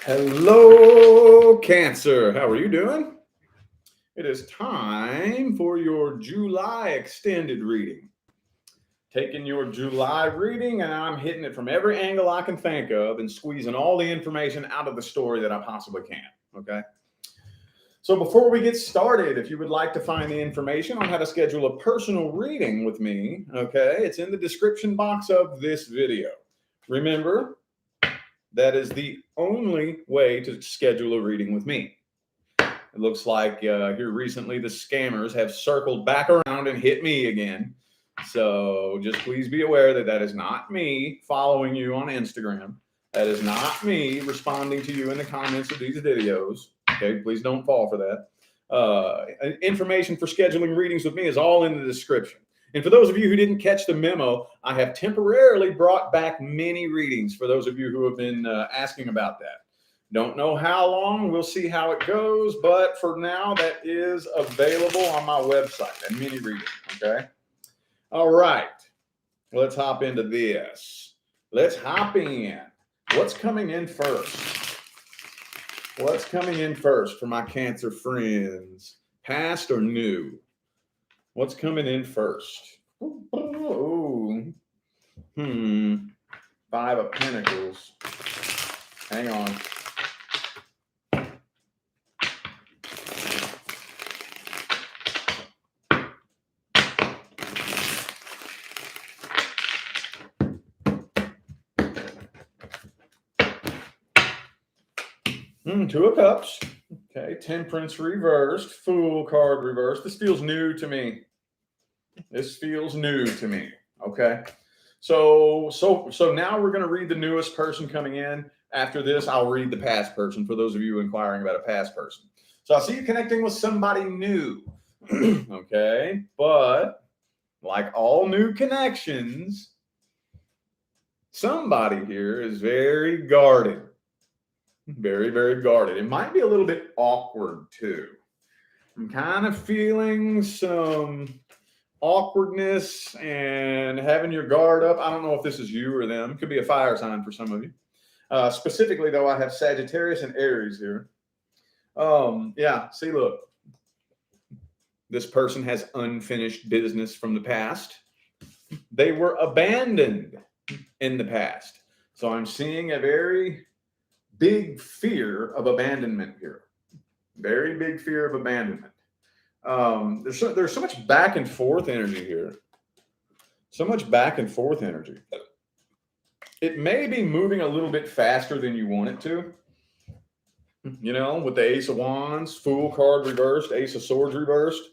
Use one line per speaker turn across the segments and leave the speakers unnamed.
Hello, Cancer. How are you doing? It is time for your July extended reading. Taking your July reading, and I'm hitting it from every angle I can think of and squeezing all the information out of the story that I possibly can. Okay. So, before we get started, if you would like to find the information on how to schedule a personal reading with me, okay, it's in the description box of this video. Remember, that is the only way to schedule a reading with me. It looks like here recently the scammers have circled back around and hit me again. So just please be aware that that is not me following you on Instagram. That is not me responding to you in the comments of these videos. Okay, please don't fall for that. Information for scheduling readings with me is all in the description. And for those of you who didn't catch the memo, I have temporarily brought back mini readings for those of you who have been asking about that. Don't know how long. We'll see how it goes. But for now, that is available on my website, that mini reading. Okay. All right. Let's hop into this. Let's hop in. What's coming in first? What's coming in first for my Cancer friends? Past or new? What's coming in first? Ooh. Five of Pentacles. Hang on. Two of Cups. Okay, Temperance reversed, Fool card reversed. This feels new to me. This feels new to me. Okay. So now we're going to read the newest person coming in. After this, I'll read the past person for those of you inquiring about a past person. So I see you connecting with somebody new. Okay. But like all new connections, somebody here is very guarded. Very, very guarded. It might be a little bit awkward too. I'm kind of feeling some awkwardness and having your guard up. I don't know if this is you or them. It could be a fire sign for some of you. Specifically, though, I have Sagittarius and Aries here. Yeah, see, look. This person has unfinished business from the past. They were abandoned in the past. So I'm seeing a very big fear of abandonment here. Very big fear of abandonment. There's so much back and forth energy here. So much back and forth energy. It may be moving a little bit faster than you want it to. You know, with the Ace of Wands, Fool card reversed, Ace of Swords reversed.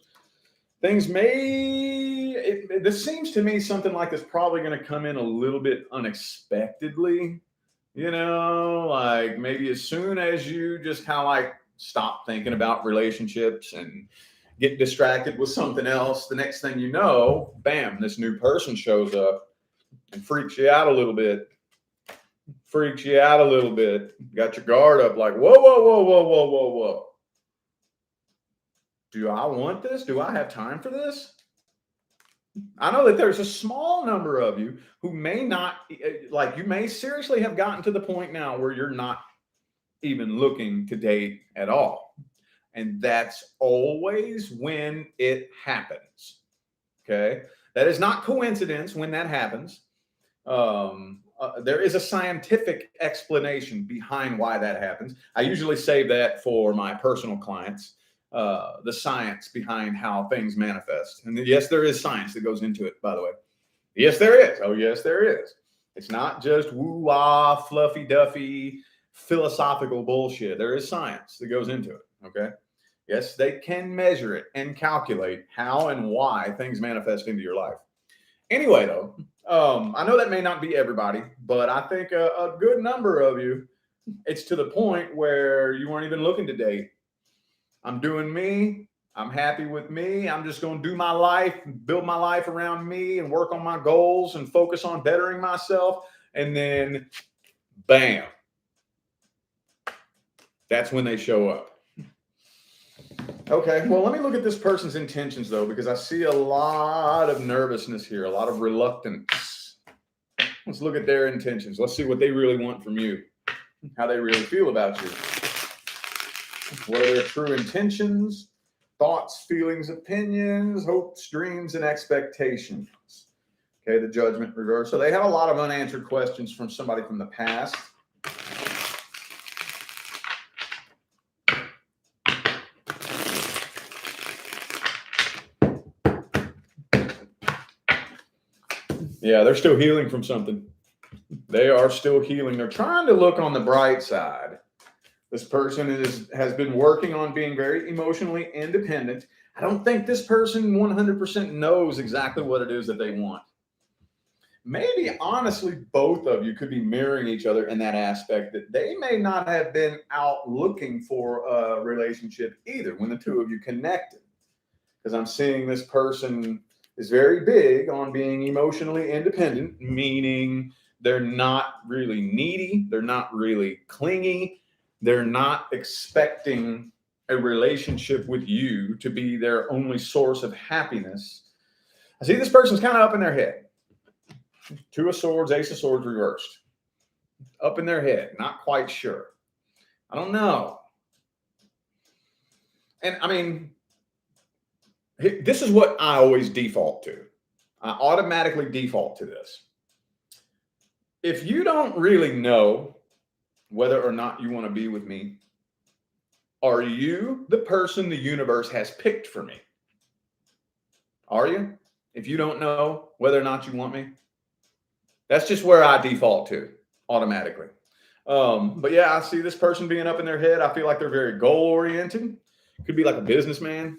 Things this seems to me something like this probably going to come in a little bit unexpectedly. You know, like maybe as soon as you just kind of like stop thinking about relationships and get distracted with something else, the next thing you know, bam, this new person shows up and freaks you out a little bit. Freaks you out a little bit. Got your guard up like, whoa, whoa, whoa, whoa, whoa, whoa, whoa. Do I want this? Do I have time for this? I know that there's a small number of you who may not, like, you may seriously have gotten to the point now where you're not even looking to date at all. And that's always when it happens. Okay. That is not coincidence when that happens. There is a scientific explanation behind why that happens. I usually save that for my personal clients. The science behind how things manifest. And yes, there is science that goes into it, by the way. Yes, there is. Oh, yes, there is. It's not just woo-wah, fluffy-duffy, philosophical bullshit. There is science that goes into it, okay? Yes, they can measure it and calculate how and why things manifest into your life. Anyway, though, I know that may not be everybody, but I think a good number of you, it's to the point where you weren't even looking to date. I'm doing me. I'm happy with me. I'm just going to do my life, build my life around me and work on my goals and focus on bettering myself. And then, bam, that's when they show up. Okay, well, let me look at this person's intentions, though, because I see a lot of nervousness here, a lot of reluctance. Let's look at their intentions. Let's see what they really want from you. how they really feel about you. What are their true intentions, thoughts, feelings, opinions, hopes, dreams, and expectations? Okay, the Judgment reverse. So they have a lot of unanswered questions from somebody from the past. Yeah, they're still healing from something. They are still healing. They're trying to look on the bright side. This person has been working on being very emotionally independent. I don't think this person 100% knows exactly what it is that they want. Maybe, honestly, both of you could be mirroring each other in that aspect, that they may not have been out looking for a relationship either when the two of you connected. Because I'm seeing this person is very big on being emotionally independent, meaning they're not really needy, they're not really clingy, they're not expecting a relationship with you to be their only source of happiness. I see this person's kind of up in their head. Two of Swords, Ace of Swords reversed. Up in their head, not quite sure. I don't know. And I mean, this is what I always default to. I automatically default to this. If you don't really know whether or not you want to be with me, are you the person the universe has picked for me? Are you? If you don't know whether or not you want me, that's just where I default to automatically. But yeah, I see this person being up in their head. I feel like they're very goal oriented. Could be like a businessman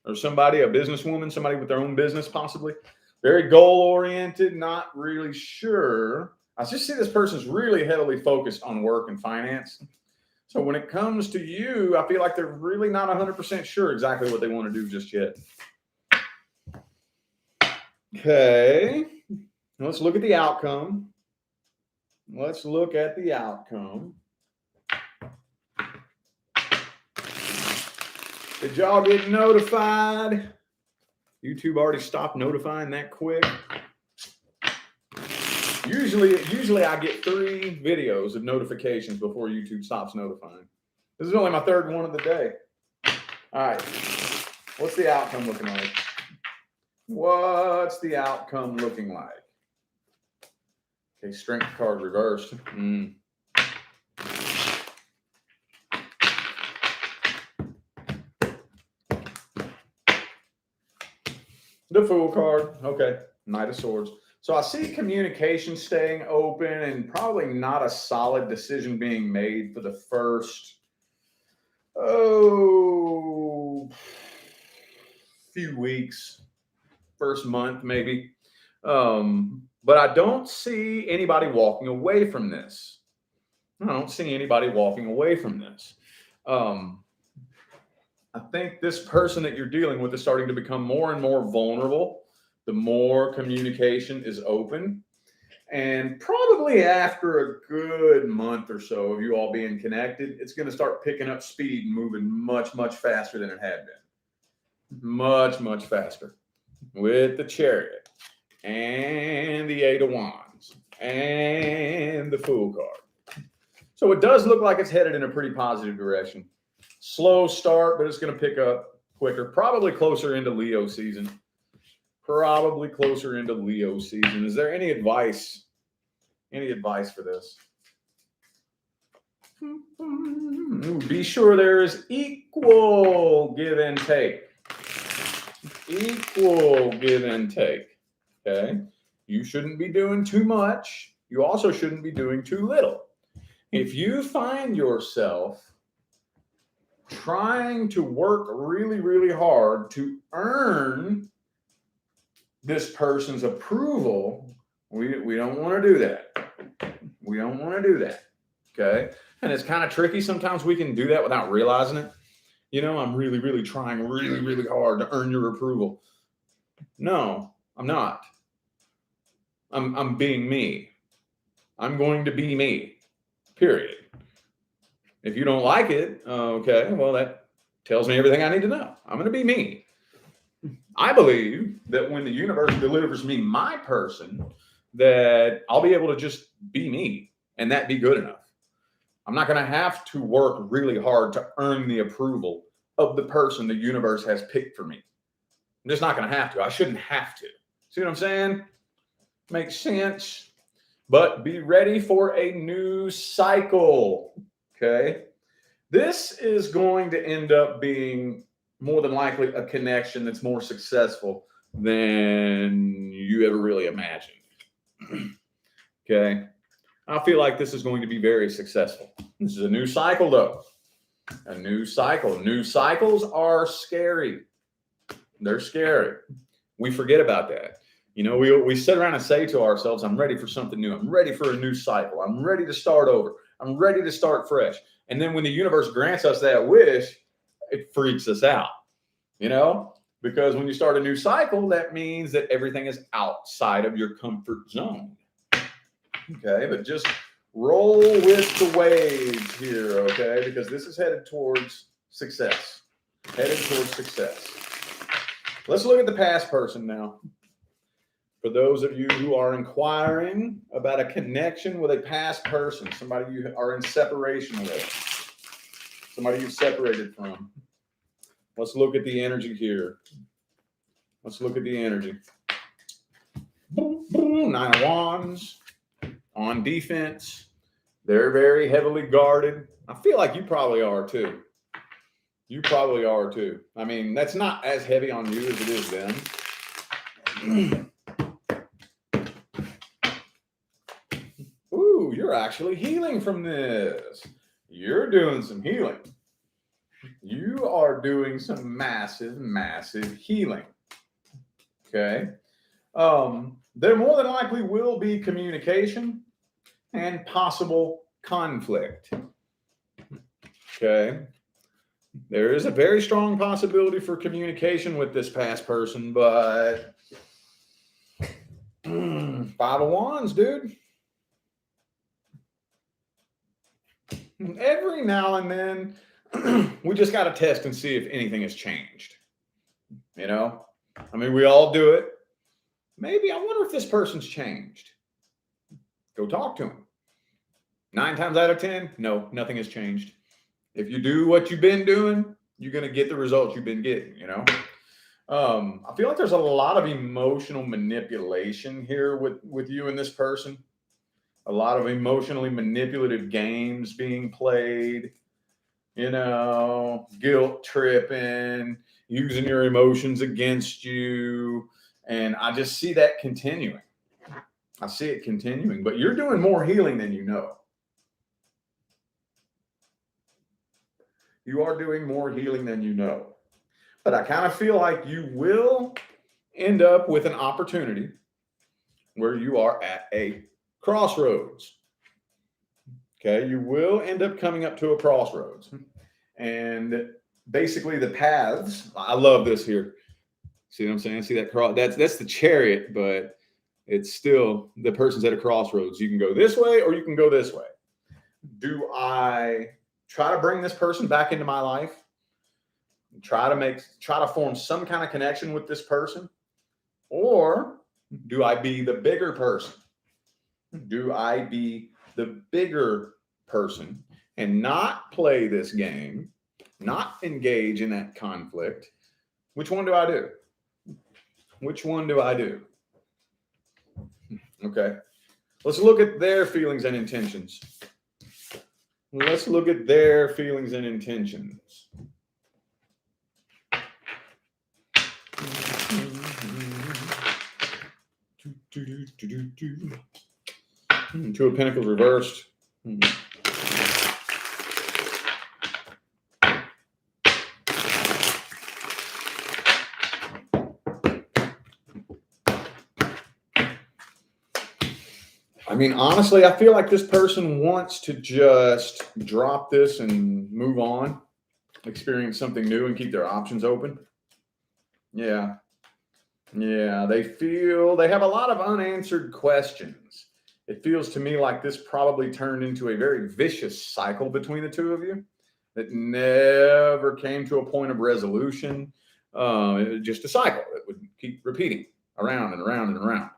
or somebody, a businesswoman, somebody with their own business, possibly. Very goal oriented, not really sure. I just see this person's really heavily focused on work and finance. So when it comes to you, I feel like they're really not 100% sure exactly what they want to do just yet. Okay, let's look at the outcome. Let's look at the outcome. Did y'all get notified? YouTube already stopped notifying that quick. Usually I get 3 videos of notifications before YouTube stops notifying. This is only my 3rd one of the day. All right. What's the outcome looking like? What's the outcome looking like? Okay, Strength card reversed. The Fool card. Okay, Knight of Swords. So I see communication staying open and probably not a solid decision being made for the first, few weeks, first month maybe. But I don't see anybody walking away from this. I don't see anybody walking away from this. I think this person that you're dealing with is starting to become more and more vulnerable the more communication is open. And probably after a good month or so of you all being connected, it's going to start picking up speed and moving much, much faster than it had been. Much, much faster. With the Chariot and the 8 of Wands and the Fool card. So it does look like it's headed in a pretty positive direction. Slow start, but it's going to pick up quicker. Probably closer into Leo season. Is there any advice? Any advice for this? Be sure there is equal give and take. Equal give and take. Okay. You shouldn't be doing too much. You also shouldn't be doing too little. If you find yourself trying to work really, really hard to earn this person's approval, we don't want to do that. We don't want to do that. Okay. And it's kind of tricky. Sometimes we can do that without realizing it. You know, I'm really, really trying really, really hard to earn your approval. No, I'm not. I'm being me. I'm going to be me. Period. If you don't like it, okay, well, that tells me everything I need to know. I'm going to be me. I believe that when the universe delivers me my person, that I'll be able to just be me and that be good enough. I'm not going to have to work really hard to earn the approval of the person the universe has picked for me. I'm just not going to have to. I shouldn't have to. See what I'm saying? Makes sense. But be ready for a new cycle. Okay. This is going to end up being more than likely a connection that's more successful than you ever really imagined. Okay. I feel like this is going to be very successful. This is a new cycle, though. A new cycle. New cycles are scary. They're scary. We forget about that. You know, we sit around and say to ourselves, I'm ready for something new. I'm ready for a new cycle. I'm ready to start over. I'm ready to start fresh. And then when the universe grants us that wish, it freaks us out, you know, because when you start a new cycle, that means that everything is outside of your comfort zone. Okay, but just roll with the waves here, okay, because this is headed towards success. Headed towards success. Let's look at the past person now. For those of you who are inquiring about a connection with a past person, somebody you are in separation with, somebody you've separated from. Let's look at the energy here. Let's look at the energy. Nine of Wands. On defense, they're very heavily guarded. I feel like you probably are too. You probably are too. I mean, that's not as heavy on you as it is them. Ooh, you're actually healing from this. You're doing some healing. You are doing some massive, massive healing. Okay. There more than likely will be communication and possible conflict. Okay. There is a very strong possibility for communication with this past person, but Five of Wands, dude. Every now and then, we just got to test and see if anything has changed. You know? I mean, we all do it. Maybe I wonder if this person's changed. Go talk to him. 9 times out of 10, no, nothing has changed. If you do what you've been doing, you're going to get the results you've been getting, you know? I feel like there's a lot of emotional manipulation here with you and this person. A lot of emotionally manipulative games being played, you know, guilt tripping, using your emotions against you. And I just see that continuing. I see it continuing, but you're doing more healing than you know. You are doing more healing than you know. But I kind of feel like you will end up with an opportunity where you are at a crossroads. Okay, you will end up coming up to a crossroads. And basically the paths, I love this here. See what I'm saying? See that cross? That's the Chariot, but it's still the person's at a crossroads. You can go this way or you can go this way. Do I try to bring this person back into my life? Try to form some kind of connection with this person? Or do I be the bigger person? Do I be the bigger person and not play this game, not engage in that conflict? Which one do I do? Which one do I do? Okay. Let's look at their feelings and intentions. Let's look at their feelings and intentions. Two of Pentacles reversed. I mean, honestly, I feel like this person wants to just drop this and move on, experience something new and keep their options open. Yeah. Yeah, they have a lot of unanswered questions. It feels to me like this probably turned into a very vicious cycle between the two of you that never came to a point of resolution. It was just a cycle that would keep repeating around and around and around.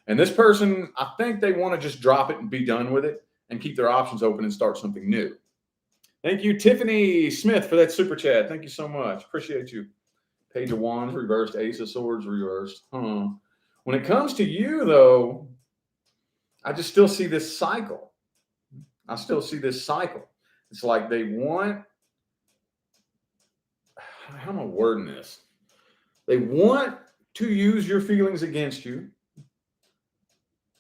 And this person, I think they want to just drop it and be done with it and keep their options open and start something new. Thank you, Tiffany Smith, for that super chat. Thank you so much. Appreciate you. Page of Wands reversed, Ace of Swords reversed. When it comes to you, though, I just still see this cycle. It's like they want, how am I wording this? They want to use your feelings against you,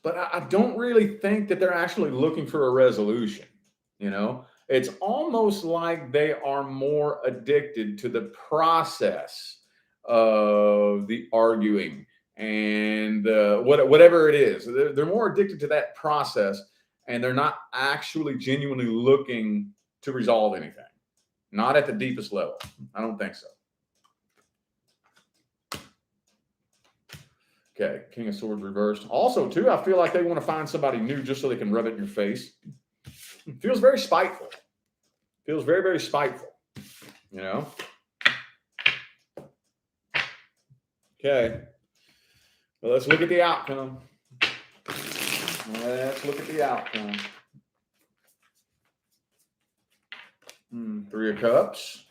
but I don't really think that they're actually looking for a resolution. It's almost like they are more addicted to the process of the arguing and whatever it is. They're more addicted to that process, and they're not actually genuinely looking to resolve anything. Not at the deepest level. I don't think so. Okay, King of Swords reversed. Also, too, I feel like they want to find somebody new just so they can rub it in your face. It feels very spiteful. Feels very, very spiteful. Okay. Well, let's look at the outcome. Three of Cups.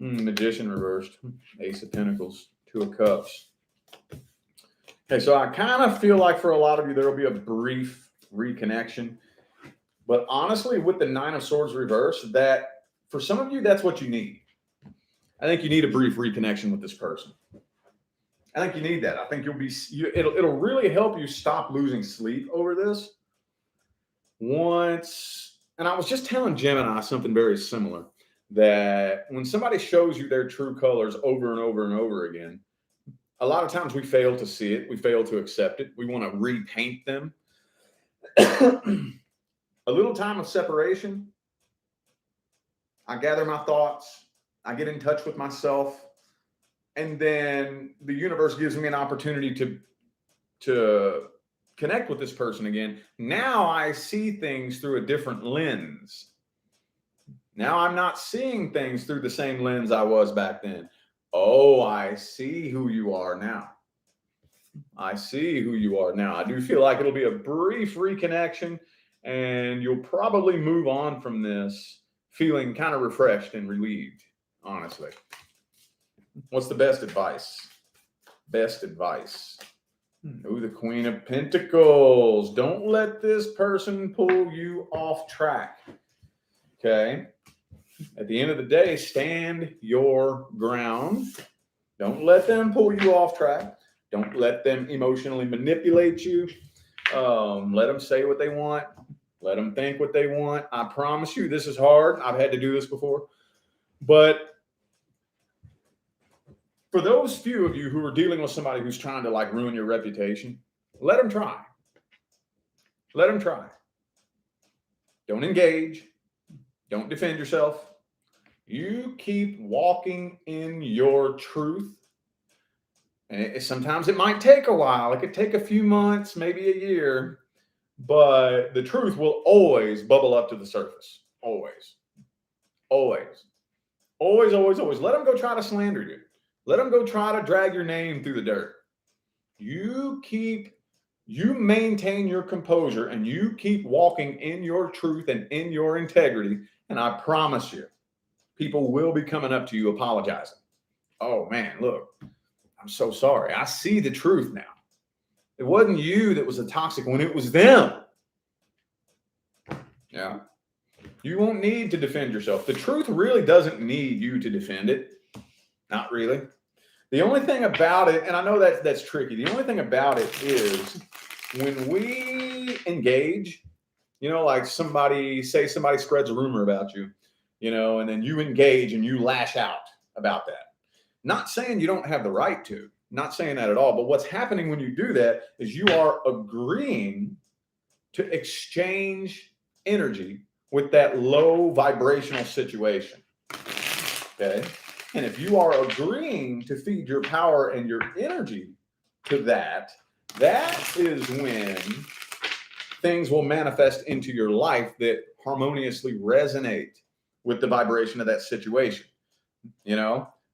Magician reversed. Ace of Pentacles. Two of Cups. Okay, so I kind of feel like for a lot of you, there will be a brief reconnection. But honestly, with the Nine of Swords reversed, that for some of you, that's what you need. I think you need a brief reconnection with this person. I think you need that. I think it'll really help you stop losing sleep over this. And I was just telling Gemini something very similar, that when somebody shows you their true colors over and over and over again, a lot of times we fail to see it. We fail to accept it. We want to repaint them. A little time of separation. I gather my thoughts. I get in touch with myself. And then the universe gives me an opportunity to connect with this person again. Now I see things through a different lens. Now I'm not seeing things through the same lens I was back then. Oh, I see who you are now. I do feel like it'll be a brief reconnection, and you'll probably move on from this feeling kind of refreshed and relieved, honestly. What's the best advice? Oh, the Queen of Pentacles. Don't let this person pull you off track. Okay. At the end of the day, stand your ground. Don't let them pull you off track. Don't let them emotionally manipulate you. Let them say what they want. Let them think what they want. I promise you, this is hard. I've had to do this before. But for those few of you who are dealing with somebody who's trying to ruin your reputation, let them try. Don't engage. Don't defend yourself. You keep walking in your truth. And sometimes it might take a while. It could take a few months, maybe a year. But the truth will always bubble up to the surface. Always. Let them go try to slander you. Let them go try to drag your name through the dirt. You maintain your composure, and you keep walking in your truth and in your integrity. And I promise you, people will be coming up to you apologizing. Oh man, look, I'm so sorry. I see the truth now. It wasn't you that was a toxic one. It was them. Yeah. You won't need to defend yourself. The truth really doesn't need you to defend it. Not really. The only thing about it, and I know that's tricky. The only thing about it is when we engage, like somebody spreads a rumor about you, and then you engage and you lash out about that. Not saying you don't have the right to, not saying that at all. But what's happening when you do that is you are agreeing to exchange energy with that low vibrational situation. Okay. And if you are agreeing to feed your power and your energy to that is when things will manifest into your life that harmoniously resonate with the vibration of that situation.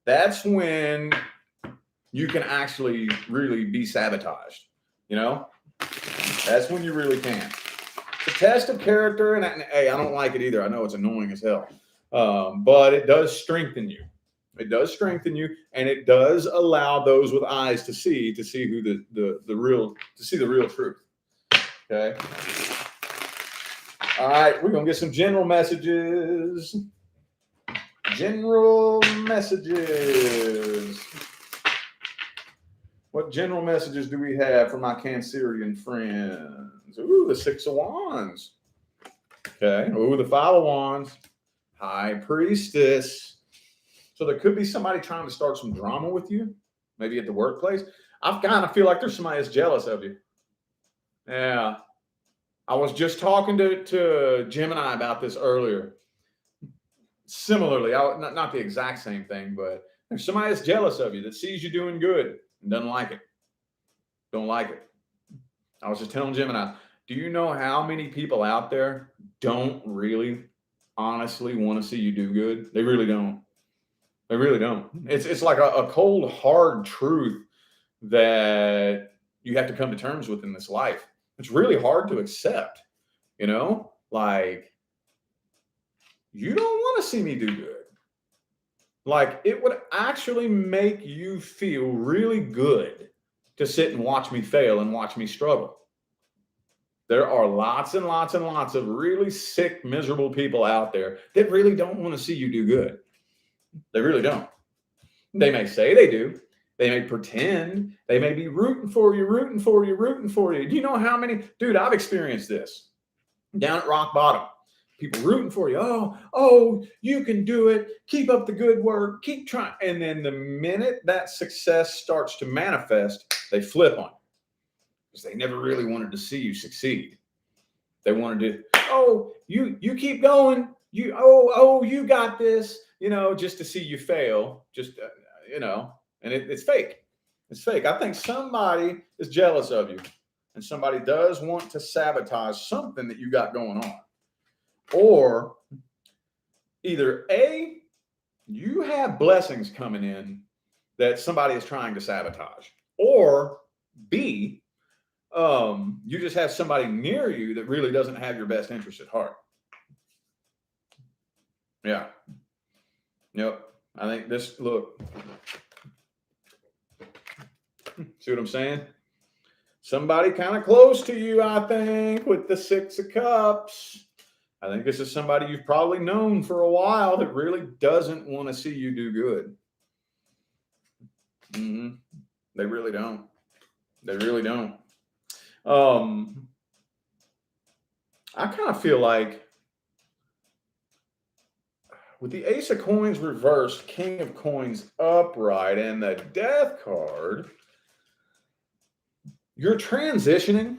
That's when you can actually really be sabotaged. You know, that's when you really can. The test of character, and hey, I don't like it either. I know it's annoying as hell, but it does strengthen you. It does strengthen you, and it does allow those with eyes to see who the real truth. Okay. All right, we're gonna get some general messages. General messages. What general messages do we have for my Cancerian friends? Ooh, the Six of Wands. Okay. Ooh, the Five of Wands. High Priestess. So there could be somebody trying to start some drama with you, maybe at the workplace. I kind of feel like there's somebody that's jealous of you. Yeah. I was just talking to Gemini about this earlier. Similarly, not the exact same thing, but there's somebody that's jealous of you, that sees you doing good and doesn't like it. Don't like it. I was just telling Gemini, do you know how many people out there don't really honestly want to see you do good? They really don't. They really don't. It's like a cold, hard truth that you have to come to terms with in this life. It's really hard to accept, you know, like you don't want to see me do good. Like it would actually make you feel really good to sit and watch me fail and watch me struggle. There are lots and lots and lots of really sick, miserable people out there that really don't want to see you do good. They really don't. They may say they do. They may pretend. They may be rooting for you. Do you know how many? Dude, I've experienced this down at rock bottom. People rooting for you. Oh, you can do it. Keep up the good work. Keep trying. And then the minute that success starts to manifest, they flip on you because they never really wanted to see you succeed. They wanted to, you keep going. You got this. Just to see you fail. And it's fake. It's fake. I think somebody is jealous of you, and somebody does want to sabotage something that you got going on. Or either A, you have blessings coming in that somebody is trying to sabotage, or B, you just have somebody near you that really doesn't have your best interest at heart. Yeah. Yep. I think look. See what I'm saying? Somebody kind of close to you, I think, with the Six of Cups. I think this is somebody you've probably known for a while that really doesn't want to see you do good. Mm-hmm. They really don't. They really don't. I kind of feel like with the Ace of Coins reversed, King of Coins upright, and the Death card, you're transitioning.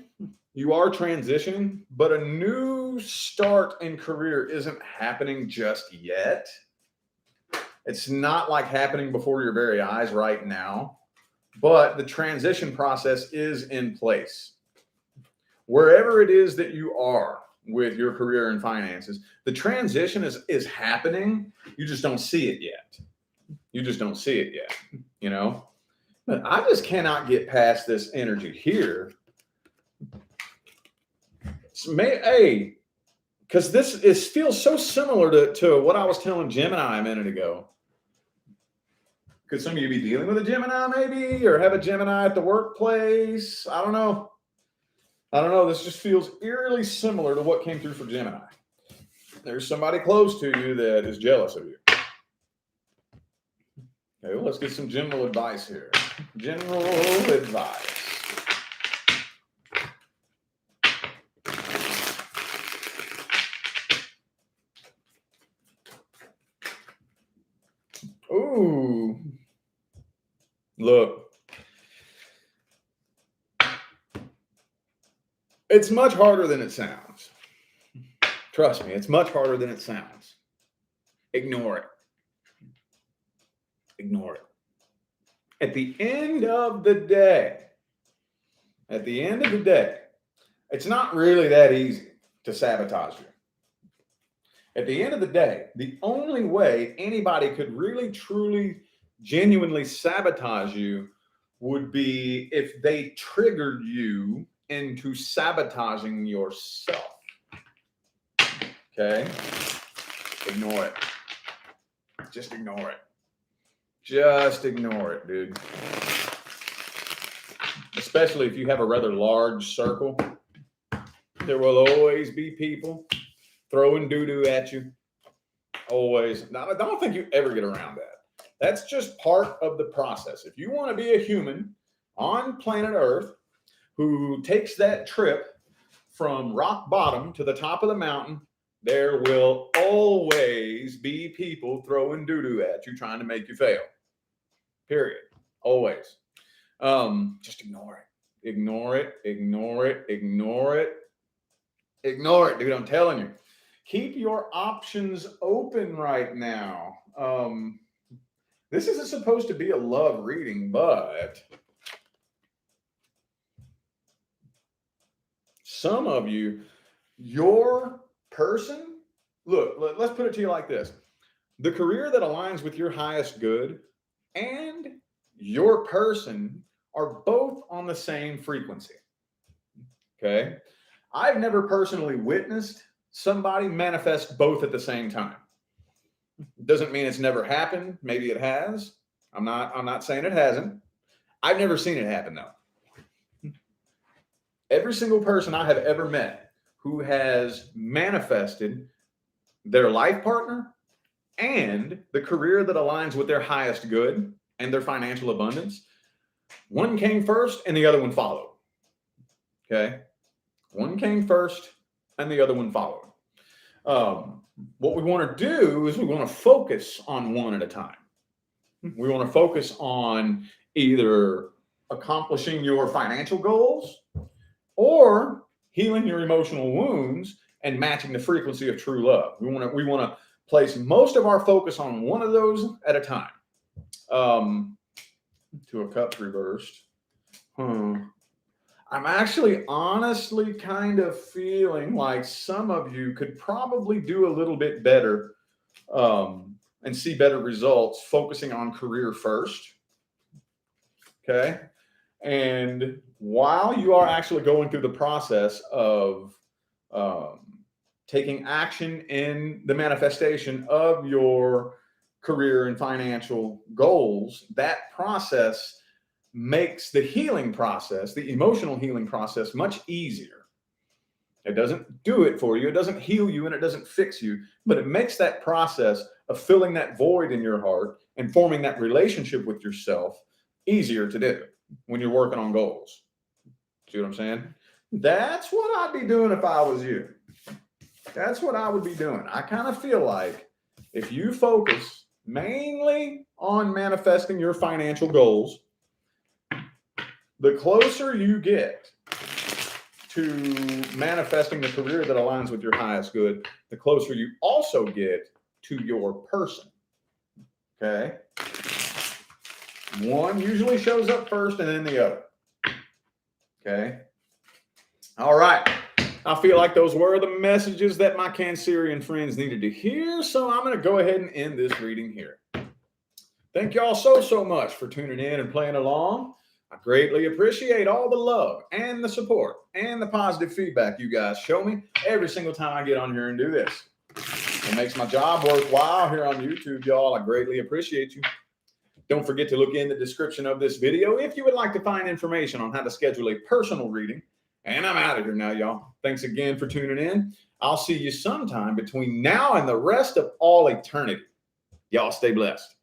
You are transitioning, but a new start in career isn't happening just yet. It's not like happening before your very eyes right now, but the transition process is in place. Wherever it is that you are with your career and finances, the transition is happening. You just don't see it yet. You just don't see it yet, But I just cannot get past this energy here. Because this feels so similar to what I was telling Gemini a minute ago. Could some of you be dealing with a Gemini maybe, or have a Gemini at the workplace? I don't know. This just feels eerily similar to what came through for Gemini. There's somebody close to you that is jealous of you. Okay, well, let's get some general advice here. General advice. Ooh. Look. It's much harder than it sounds. Trust me, it's much harder than it sounds. Ignore it. Ignore it. At the end of the day, it's not really that easy to sabotage you. At the end of the day, the only way anybody could really, truly, genuinely sabotage you would be if they triggered you into sabotaging yourself. Okay? Ignore it. Just ignore it. Just ignore it, dude. Especially if you have a rather large circle, there will always be people throwing doo-doo at you. Always. Now, I don't think you ever get around that. That's just part of the process. If you want to be a human on planet Earth who takes that trip from rock bottom to the top of the mountain, there will always be people throwing doo-doo at you, trying to make you fail. Period. Always. Just ignore it. Ignore it. Ignore it. Ignore it. Ignore it, dude. I'm telling you. Keep your options open right now. This isn't supposed to be a love reading, but some of you, your person, look, let's put it to you like this. The career that aligns with your highest good and your person are both on the same frequency. Okay? I've never personally witnessed somebody manifest both at the same time. Doesn't mean it's never happened. Maybe it has. I'm not saying it hasn't. I've never seen it happen though. Every single person I have ever met who has manifested their life partner and the career that aligns with their highest good and their financial abundance, one came first and the other one followed. Okay? One came first and the other one followed. What we want to do is we want to focus on one at a time. We want to focus on either accomplishing your financial goals or healing your emotional wounds and matching the frequency of true love. We want to place most of our focus on one of those at a time. To a cups reversed. I'm actually honestly kind of feeling like some of you could probably do a little bit better and see better results focusing on career first. Okay. And while you are actually going through the process of taking action in the manifestation of your career and financial goals, that process makes the healing process, the emotional healing process, much easier. It doesn't do it for you. It doesn't heal you and it doesn't fix you, but it makes that process of filling that void in your heart and forming that relationship with yourself easier to do when you're working on goals. See what I'm saying? That's what I'd be doing if I was you. That's what I would be doing. I kind of feel like if you focus mainly on manifesting your financial goals, the closer you get to manifesting the career that aligns with your highest good, the closer you also get to your person. Okay? One usually shows up first and then the other. Okay? All right. I feel like those were the messages that my Cancerian friends needed to hear, so I'm going to go ahead and end this reading here. Thank y'all so much for tuning in and playing along. I greatly appreciate all the love and the support and the positive feedback you guys show me every single time I get on here and do this. It makes my job worthwhile here on YouTube, y'all. I greatly appreciate you. Don't forget to look in the description of this video if you would like to find information on how to schedule a personal reading. And I'm out of here now, y'all. Thanks again for tuning in. I'll see you sometime between now and the rest of all eternity. Y'all stay blessed.